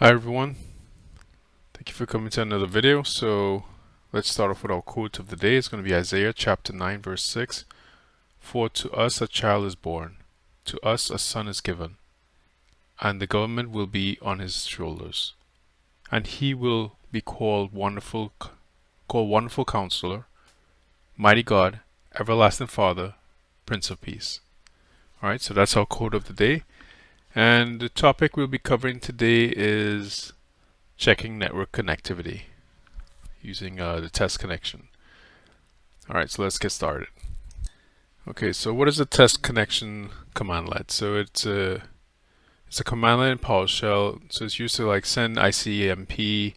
Hi everyone, thank you for coming to another video. So let's start off with our quote of the day. It's going to be Isaiah chapter 9 verse 6. For to us a child is born, to us a son is given, and the government will be on his shoulders. And he will be called Wonderful Counselor, Mighty God, Everlasting Father, Prince of Peace. Alright, so that's our quote of the day. And the topic we'll be covering today is checking network connectivity using the test connection. Alright, so let's get started. Okay, so what is a test connection commandlet? So it's a commandlet in PowerShell. So it's used to like send ICMP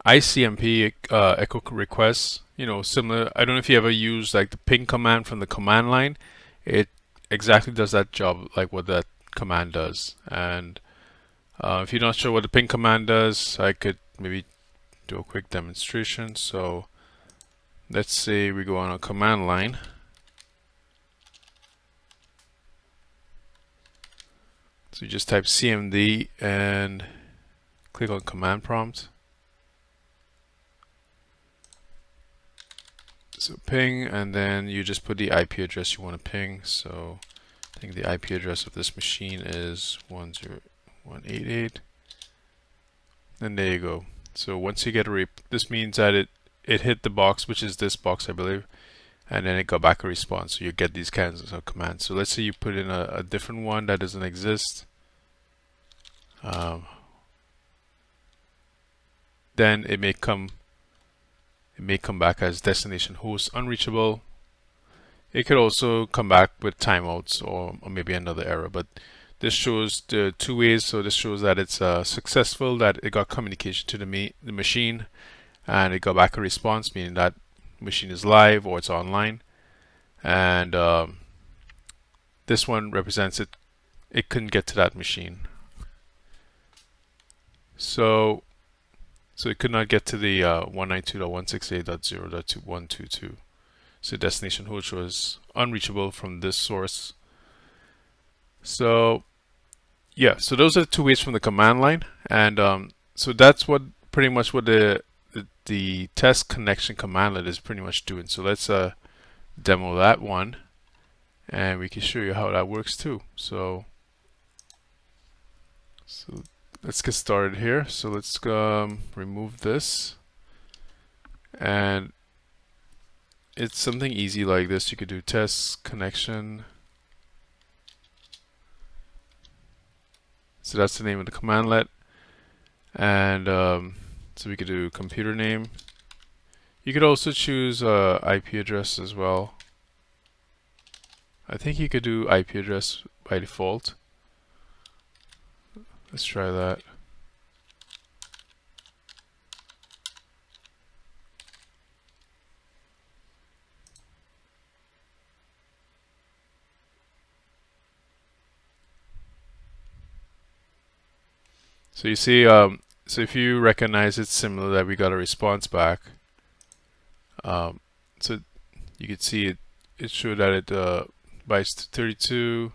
echo requests. You know, similar. I don't know if you ever used like the ping command from the command line. It exactly does that job, like what that command does. And if you're not sure what the ping command does, I could maybe do a quick demonstration. So let's say we go on a command line. So you just type CMD and click on command prompt. So ping, and then you just put the IP address you want to ping. So I think the IP address of this machine is 101.188. And there you go. So once you get this means that it hit the box, which is this box, I believe, and then it got back a response. So you get these kinds of commands. So let's say you put in a different one that doesn't exist. Then it may come back as destination host unreachable. It could also come back with timeouts or maybe another error, but this shows the two ways. So this shows that it's successful, that it got communication to the machine and it got back a response, meaning that machine is live or it's online. And this one represents it couldn't get to that machine. So it could not get to the 192.168.0.122. So destination host was unreachable from this source. So yeah, so those are the two ways from the command line, and so that's what pretty much what the test connection commandlet is pretty much doing. So let's demo that one, and we can show you how that works too. So let's get started here. So let's remove this, and it's something easy like this. You could do test connection. So that's the name of the commandlet, and so we could do computer name. You could also choose IP address as well. I think you could do IP address by default. Let's try that. So you see, so if you recognize it's similar, that we got a response back. So you can see it showed that it bytes 32.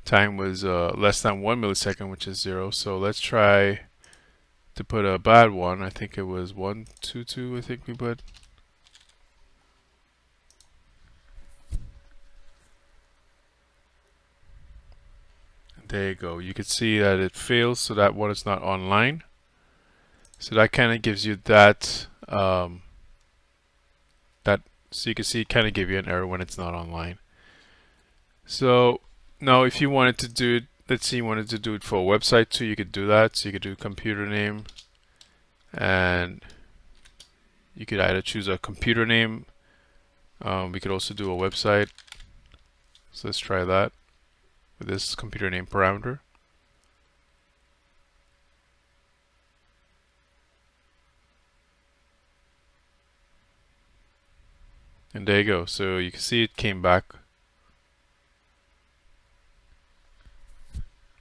Time was less than 1 millisecond, which is 0. So let's try to put a bad one. I think it was 122. I think we put. There you go. You can see that it fails, so that one is not online. So that kind of gives you that. So you can see it kind of give you an error when it's not online. So now if you wanted to do it, let's say you wanted to do it for a website too, you could do that. So you could do computer name, and you could either choose a computer name. We could also do a website. So let's try that with this computer name parameter. And there you go. So you can see it came back.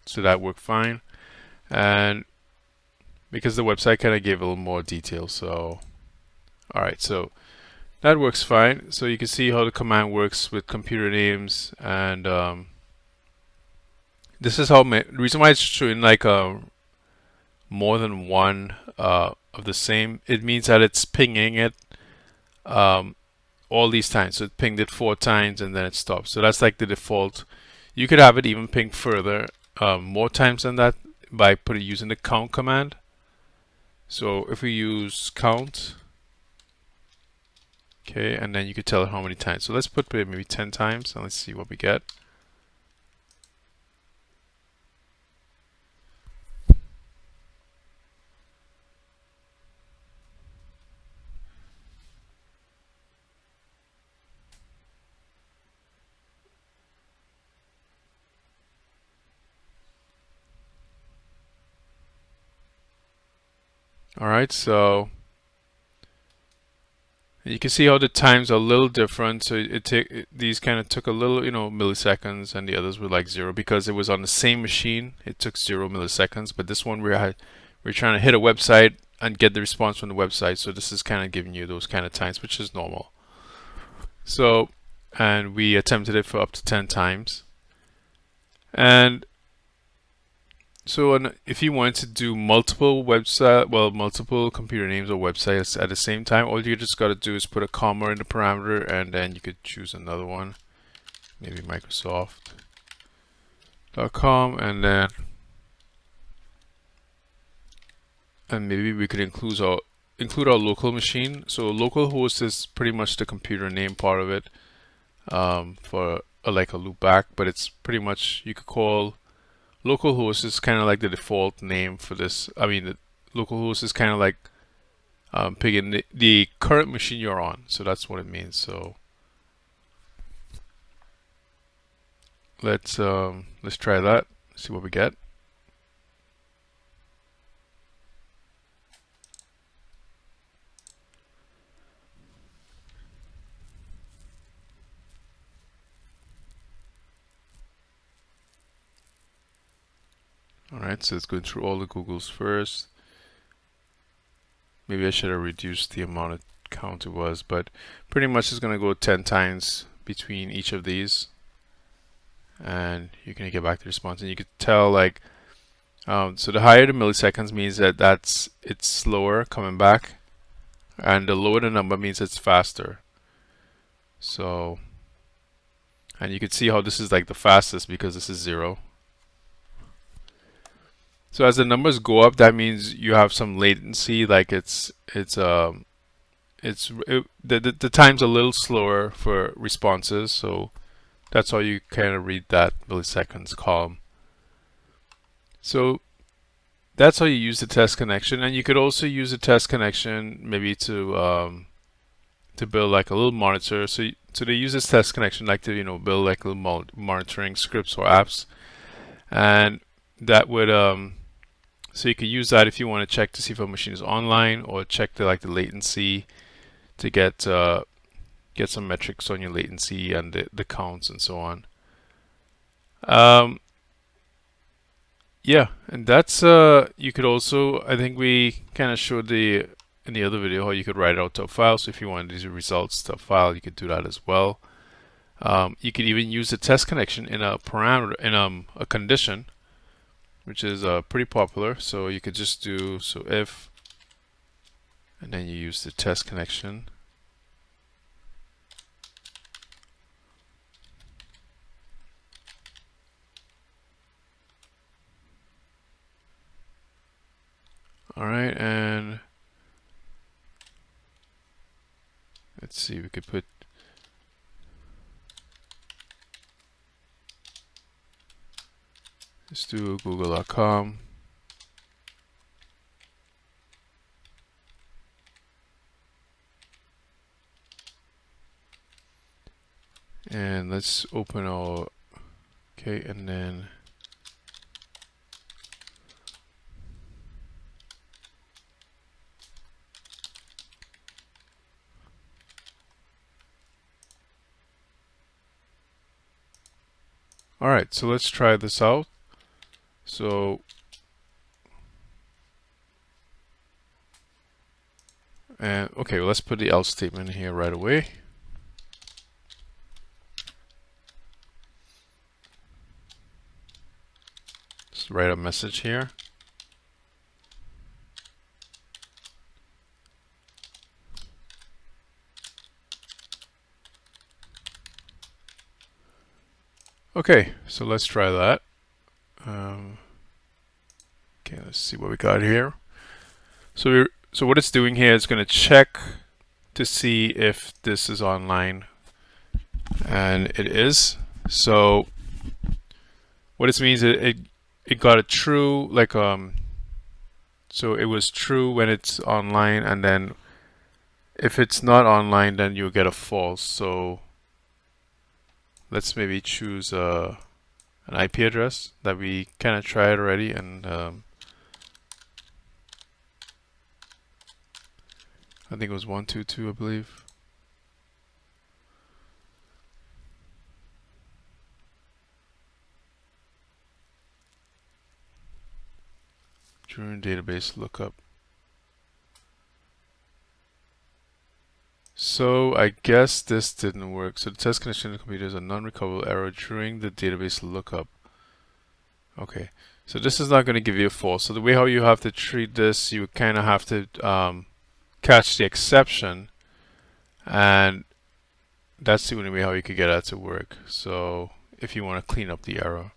So that worked fine. And because the website kind of gave a little more detail, so alright, so that works fine. So you can see how the command works with computer names, and this is how the reason why it's showing like more than one of the same, it means that it's pinging it um, all these times. So it pinged it 4 times and then it stops. So that's like the default. You could have it even ping further, more times than that by using the count command. So if we use count, okay, and then you could tell it how many times. So let's put maybe 10 times and let's see what we get. Alright, so you can see how the times are a little different. So these kind of took a little, milliseconds, and the others were like 0 because it was on the same machine. It took 0 milliseconds, but this one we're trying to hit a website and get the response from the website. So this is kind of giving you those kind of times, which is normal. So, and we attempted it for up to 10 times. And so if you want to do multiple multiple computer names or websites at the same time, all you just got to do is put a comma in the parameter, and then you could choose another one, maybe Microsoft.com, and maybe we could include our local machine. So localhost is pretty much the computer name part of it, for like a loopback, but it's pretty much, you could call localhost is kind of like the default name for this. I mean, the localhost is kind of like picking the current machine you're on. So that's what it means. So let's try that. See what we get. Alright, so it's going through all the Googles first. Maybe I should have reduced the amount of count it was, but pretty much it's going to go 10 times between each of these. And you're going to get back the response. And you could tell, like, so the higher the milliseconds means that it's slower coming back. And the lower the number means it's faster. So, and you can see how this is like the fastest because this is 0. So as the numbers go up, that means you have some latency, like the time's a little slower for responses, so that's how you kind of read that milliseconds column. So that's how you use the test connection, and you could also use the test connection maybe to build like a little monitor. So they use this test connection like to build like little monitoring scripts or apps, and that would so you could use that if you want to check to see if a machine is online, or check the latency to get some metrics on your latency and the counts and so on. Yeah, and that's you could also, I think we kind of showed in the other video how you could write it out to a file. So if you wanted these results to a file, you could do that as well. You could even use the test connection in a parameter, in a condition, which is pretty popular. So you could just do if, and then you use the test connection. All right, and let's see, we could put let's do google.com. And let's open our, okay, and then all right, so let's try this out. So okay, well, let's put the else statement here right away. Let's write a message here. Okay, so let's try that. Okay, let's see what we got here. So what it's doing here is going to check to see if this is online, and it is. So what this means is it got a true, like so it was true when it's online, and then if it's not online, then you'll get a false. So let's maybe choose an IP address that we kind of tried already, and I think it was 122, I believe. During database lookup. So I guess this didn't work. So the test connection to the computer is a non-recoverable error during the database lookup. Okay, so this is not going to give you a false. So the way how you have to treat this, you kind of have to catch the exception, and that's the only way how you could get that to work. So if you want to clean up the error.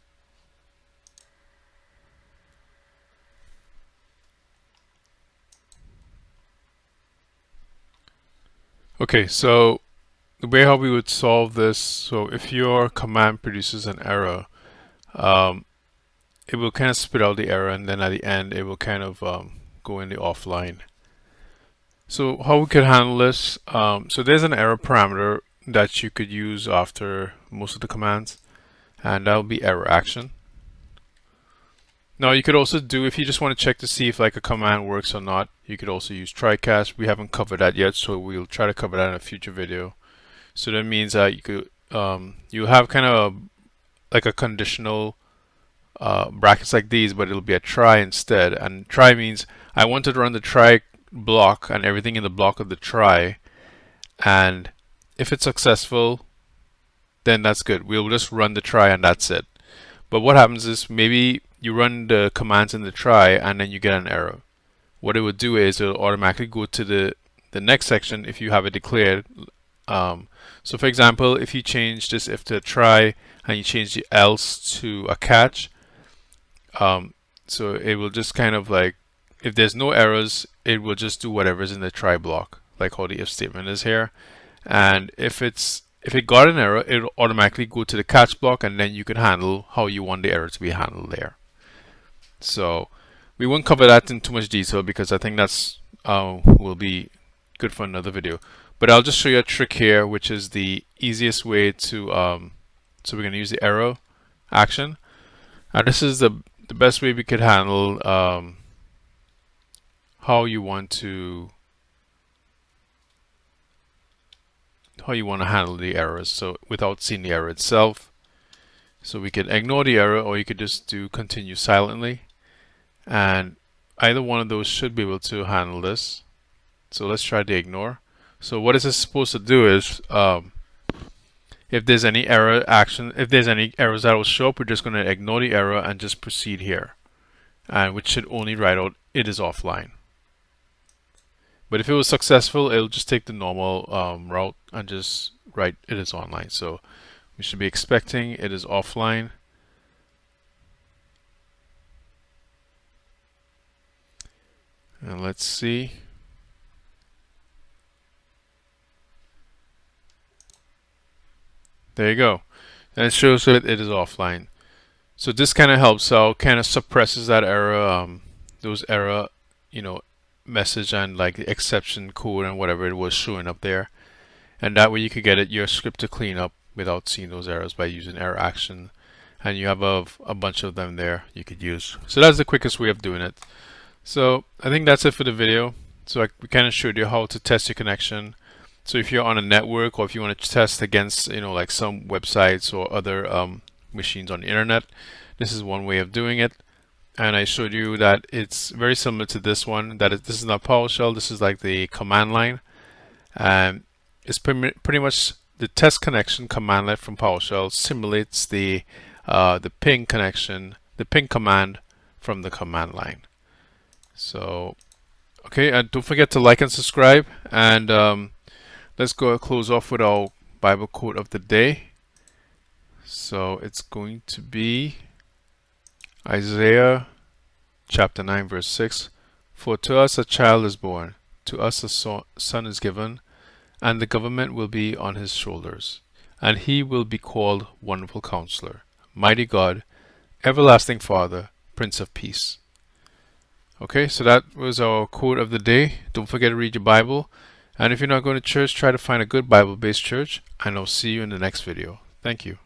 Okay, so the way how we would solve this, so if your command produces an error, it will kind of spit out the error, and then at the end it will kind of go in the offline. So how we could handle this, so there's an error parameter that you could use after most of the commands, and that will be error action. Now you could also do, if you just want to check to see if like a command works or not, you could also use try catch. We haven't covered that yet, so we'll try to cover that in a future video. So that means that you could you have kind of like a conditional brackets like these, but it'll be a try instead. And try means I want to run the try block and everything in the block of the try, and if it's successful, then that's good. We'll just run the try and that's it. But what happens is maybe you run the commands in the try and then you get an error. What it would do is it'll automatically go to the next section if you have it declared. So for example, if you change this if to a try and you change the else to a catch, so it will just kind of like, if there's no errors, it will just do whatever's in the try block, like how the if statement is here. And if it got an error, it'll automatically go to the catch block, and then you can handle how you want the error to be handled there. So we won't cover that in too much detail because I think that's will be good for another video. But I'll just show you a trick here, which is the easiest way to so we're going to use the arrow action, and this is the best way we could handle how you want to handle the errors, so without seeing the error itself. So we could ignore the error, or you could just do continue silently, and either one of those should be able to handle this. So let's try the ignore. So what is this supposed to do is if there's any error action, if there's any errors that will show up, we're just going to ignore the error and just proceed here, and which should only write out it is offline. But if it was successful, it'll just take the normal route and just write it is online. So we should be expecting it is offline. And let's see. There you go. And it shows that it is offline. So this kind of helps out, kind of suppresses that error, those error, message and like the exception code and whatever it was showing up there. And that way you could get your script to clean up without seeing those errors by using error action. And you have a bunch of them there you could use. So that's the quickest way of doing it. So I think that's it for the video. So we kind of showed you how to test your connection. So if you're on a network, or if you want to test against, like some websites or other machines on the internet, this is one way of doing it. And I showed you that it's very similar to this one. This is not PowerShell. This is like the command line, and it's pretty much the test connection command line from PowerShell simulates the ping connection, the ping command from the command line. So okay, and don't forget to like and subscribe, and let's go close off with our Bible quote of the day. So So it's going to be Isaiah chapter 9 verse 6. For to us a child is born, to us a son is given, and the government will be on his shoulders. And he will be called Wonderful Counselor, Mighty God, Everlasting Father, Prince of Peace. Okay, so that was our quote of the day. Don't forget to read your Bible. And if you're not going to church, try to find a good Bible-based church. And I'll see you in the next video. Thank you.